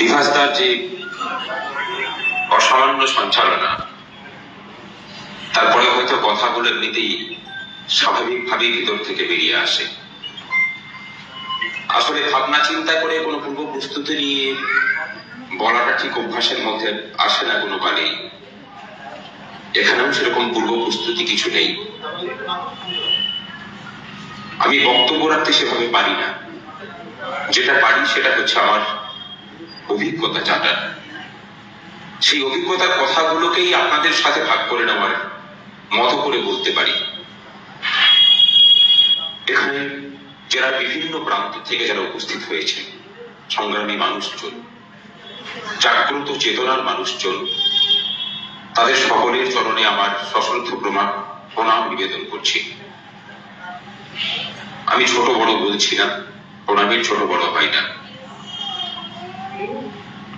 বিভাসদার যে অসামান্য সঞ্চালনা, তারপরে হয়তো কথাগুলো এমনিতেই স্বাভাবিকভাবে ভিতর থেকে বেরিয়ে আসে। আসলে ভাবনা চিন্তা করে কোনো পূর্ব প্রস্তুতি নিয়ে বলাটা ঠিক অভ্যাসের মধ্যে আসে না কোনো কালেই। এখানেও সেরকম পূর্ব প্রস্তুতি কিছু নেই। আমি বক্তব্য রাখতে সেভাবে পারি না। যেটা পারি সেটা হচ্ছে আমার অভিজ্ঞতা জানার। সেই অভিজ্ঞতার কথাগুলোকেই আপনাদের সাথে ভাগ করে নেওয়ার মতো করে বলতে পারি। এখানে যারা বিভিন্ন প্রান্ত থেকে যারা উপস্থিত হয়েছে, সংগ্রামী মানুষজন, জাগ্রত চেতনার মানুষজন, তাদের সকলের চরণে আমার সশ্রদ্ধ প্রণাম নিবেদন করছি। আমি ছোট বড় বলছি না, প্রণামের ছোট বড় হয় না।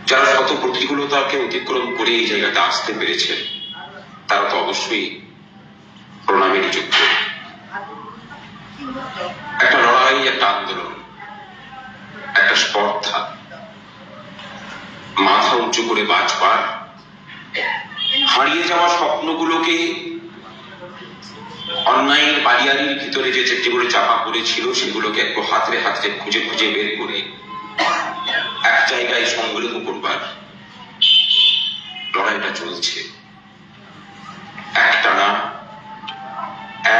যারা শত প্রতিকূলতাকে অতিক্রম করে এই জায়গাতে আসতে পেরেছেন, তারা তো অবশ্যই প্রণামের যোগ্য। একটা লড়াই, একটা আন্দোলন, একটা স্পর্ধা, মাথা উঁচু করে বাঁচবার, হারিয়ে যাওয়া স্বপ্নগুলোকে অন্যায়ের বাড়িয়ারির ভিতরে যেগুলো চাপা পড়েছিল সেগুলোকে একটু হাতরে হাতরে খুঁজে খুঁজে বের করে এক জায়গায় সংগ্রহ করবার লড়াইটা চলছে। একটানা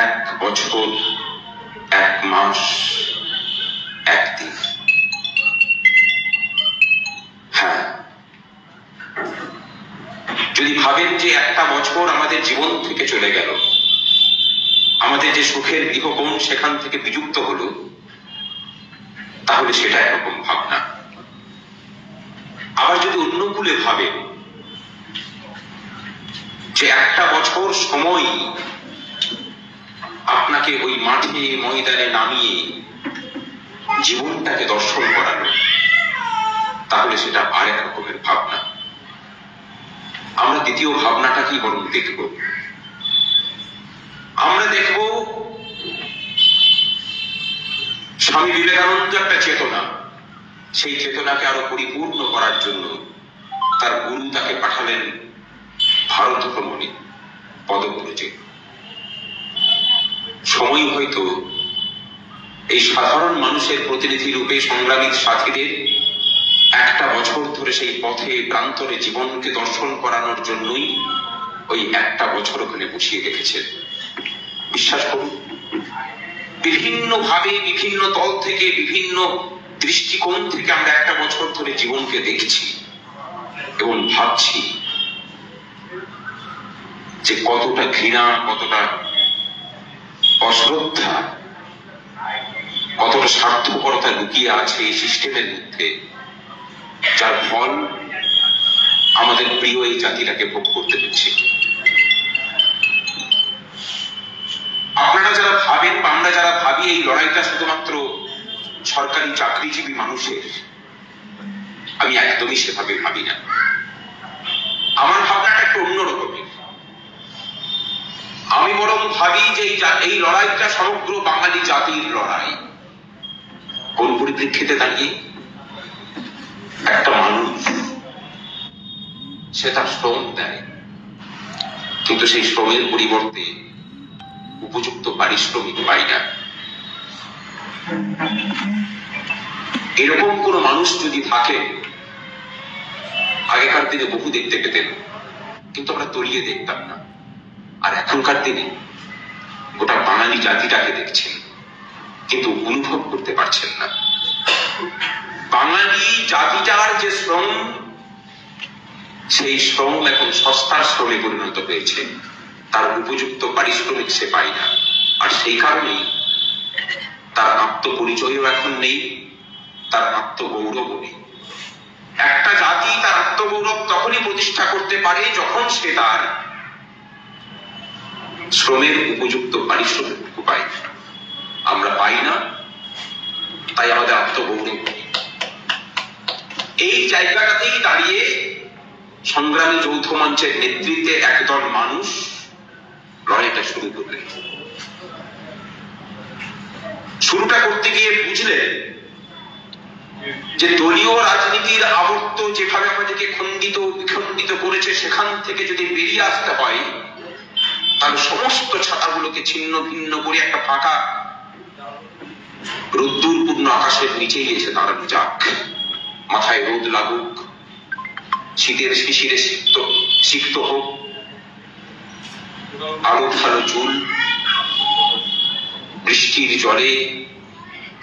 1 বছর, 1 মাস, 1 দিন। হ্যাঁ, যদি ভাবেন যে একটা বছর আমাদের জীবন থেকে চলে গেল, আমাদের যে সুখের গৃহকোণ সেখান থেকে বিযুক্ত হলো, তাহলে সেটা একরকম ভাবনা। আবার যদি অন্য কূলে ভাবেন যে একটা বছর সময় আপনাকে ওই মাঠে ময়দানে নামিয়ে জীবনটাকে দর্শন করানো, তাহলে সেটা আরেক রকমের ভাবনা। আমরা দ্বিতীয় ভাবনাটাকেই বরং দেখব। আমরা দেখব স্বামী বিবেকানন্দ একটা চেতনা, সেই চেতনাকে আরো পরিপূর্ণ করার জন্য তার গুরু তাকে পাঠালেন ভারত ভ্রমণে, পদব্রজে। সময় হয়তো এই সাধারণ মানুষের প্রতিনিধি রূপে সংগ্রামী সাথীদের একটা বছর ধরে সেই পথে প্রান্তরে জীবনকে দর্শন করানোর জন্যই ওই একটা বছর ওখানে বসিয়ে রেখেছেন। বিশ্বাস করুন, বিভিন্ন ভাবে, বিভিন্ন তল থেকে, বিভিন্ন দৃষ্টিকোণ থেকে আমরা একটা বছর ধরে জীবনকে দেখছি এবং ভাবছি যে কতটা ঘৃণা, কতটা অশ্রদ্ধা, কতটা স্বার্থপরতা লুকিয়ে আছে এই সিস্টেমের মধ্যে, যার ফল আমাদের প্রিয় এই জাতিটাকে ভোগ করতে হচ্ছে। আপনারা যারা ভাবেন বা আমরা যারা ভাবি এই লড়াইটা শুধুমাত্র সরকারি চাকরিজীবী মানুষের, আমি একদমই সেভাবে ভাবি না। আমার ভাবনাটা একটু অন্যরকমের। আমি বরং ভাবি যে এই লড়াইটা সমগ্র বাঙালি জাতির লড়াই। কোন পরিপ্রেক্ষিতে দাঁড়িয়ে? একটা মানুষ সে তার শ্রম দেয়, কিন্তু সেই শ্রমের পরিবর্তে উপযুক্ত পারিশ্রমিক পায় না। এরকম কোন মানুষ যদি থাকে, আগেকার দিনে বহু দেখতে পেতেন, কিন্তু আমরা তলিয়ে দেখতাম না। আর এখনকার দিনে গোটা বাঙালি জাতিটাকে দেখছেন, কিন্তু অনুভব করতে পারছেন না। বাঙালি জাতিটার যে শ্রম, সেই শ্রম এখন সস্তার শ্রমে পরিণত হয়েছে। তার উপযুক্ত পারিশ্রমিক সে পায় না। আর সেই কারণেই তার আত্মপরিচয়ও এখন নেই, তার আত্মগৌরবও নেই। একটা জাতি তার আত্মগৌরব তখনই প্রতিষ্ঠা করতে পারে যখন সে তার শ্রমের উপযুক্ত পারিশ্রমিক পায়। আমরা পাই না, তাই আমাদের আত্মগৌরব নেই। এই জায়গাটাতেই দাঁড়িয়ে সংগ্রামী যৌথ মঞ্চের নেতৃত্বে একদল মানুষ লড়াইটা শুরু করলেন। শুরুটা করতে গিয়ে বুঝলেন যে দলীয় রাজনীতির আবর্ত যে সেখান থেকে যদি বেরিয়ে আসতে হয়, তাহলে সমস্ত ছাতাগুলোকে ছিন্ন ভিন্ন করে একটা ফাঁকা রোদ্দুরপূর্ণ আকাশের নিচেই এসে দাঁড়ানো যাক। মাথায় রোদ লাগুক, শীতের শিশিরে সিক্ত হোক, আলো ভালো চুল বৃষ্টির জলে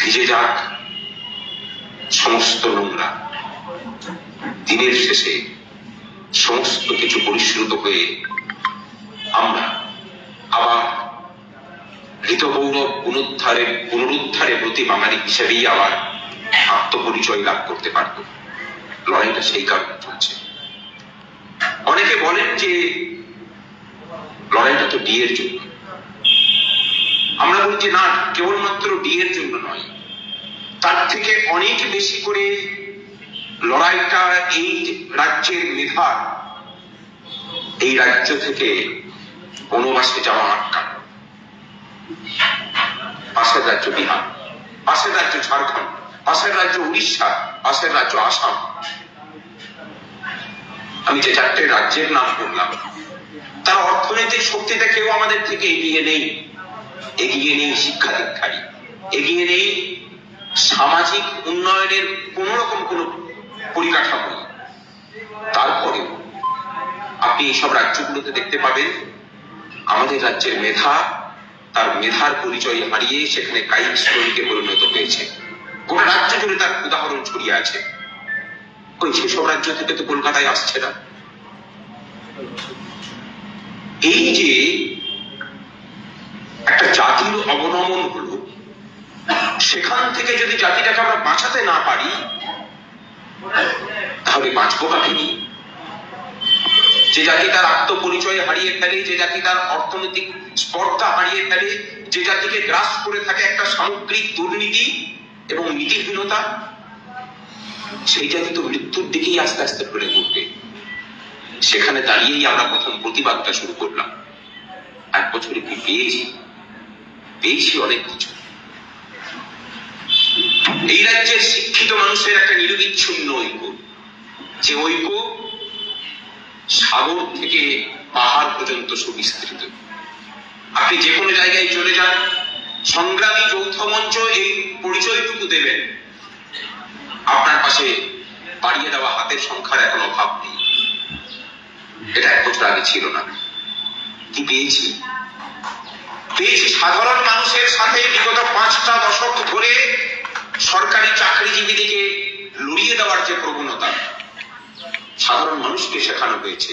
ভিজে যাক সমস্ত নোংরা। দিনের শেষে সমস্ত কিছু পরিশ্রুত হয়ে আমরা আবার হৃতগৌরব পুনরুদ্ধারে প্রতি বাঙালি হিসেবেই আবার আত্মপরিচয় লাভ করতে পারব। লড়াইটা সেই কারণে চলছে। অনেকে বলেন যে লড়াইটা তো ডিএর জন্য। আমরা বলছি না, কেবলমাত্র ডিএর জন্য নয়, তার থেকে অনেক বেশি করে লড়াইটা এই রাজ্যের মেধা এই রাজ্য থেকে বনবাসে যাওয়া আটকানো। পাশের রাজ্য বিহার, পাশের রাজ্য ঝাড়খণ্ড, পাশের রাজ্য উড়িষ্যা, পাশের রাজ্য আসাম, আমি যে 4টে রাজ্যের নাম বললাম, তার অর্থনৈতিক শক্তিতে কেউ আমাদের থেকে এগিয়ে নেই। এগিয়ে নেই শিক্ষা দীক্ষায়, এগিয়ে নেই সামাজিক উন্নয়নের কোন রকম কোন পরিকাঠামো। তারপরে আপনি এইসব রাজ্যগুলোতে দেখতে পাবেন আমাদের রাজ্যের মেধা তার মেধার পরিচয় হারিয়ে সেখানে কায়িক শ্রমিকে পরিণত হয়েছে। গোটা রাজ্য জুড়ে তার উদাহরণ ছড়িয়ে আছে। ওই সেসব রাজ্য থেকে তো কলকাতায় আসছে না। এই যে একটা জাতির অবনমন হলো, সেখান থেকে যদি জাতিটাকে আমরা বাঁচাতে না পারি, তাহলে বাঁচবো কাকে নিয়ে? যে জাতি তার আত্মপরিচয় হারিয়ে ফেলে, যে জাতি তার অর্থনৈতিক স্পর্ধা হারিয়ে ফেলে, যে জাতিকে গ্রাস করে থাকে একটা সামগ্রিক দুর্নীতি এবং নীতিহীনতা, সেই জাতি তো মৃত্যুর দিকেই আস্তে আস্তে ঢলে পড়বে। সেখানে দাঁড়িয়েই আমরা প্রথম প্রতিবাদটা শুরু করলাম। 1 বছরে কি পেয়েছি অনেক কিছু। এই রাজ্যের শিক্ষিত মানুষের একটা নিরবিচ্ছিন্ন ঐক্য, যে ঐক্য সাগর থেকে পাহাড় পর্যন্ত সুবিস্তৃত। আপনি যে কোনো জায়গায় চলে যান, সংগ্রামী যৌথ মঞ্চ এই পরিচয়টুকু দেবেন, আপনার পাশে বাড়িয়ে দেওয়া হাতের সংখ্যার এখন অভাব নেই। এটা 1 বছর আগে ছিল না। কি পেয়েছি? পেয়েছি সাধারণ মানুষের সাথে বিগত 5টা দশক ধরে সরকারি চাকরিজীবীদেরকে লড়িয়ে দেওয়ার যে প্রবণতা, সাধারণ মানুষকে শেখানো হয়েছে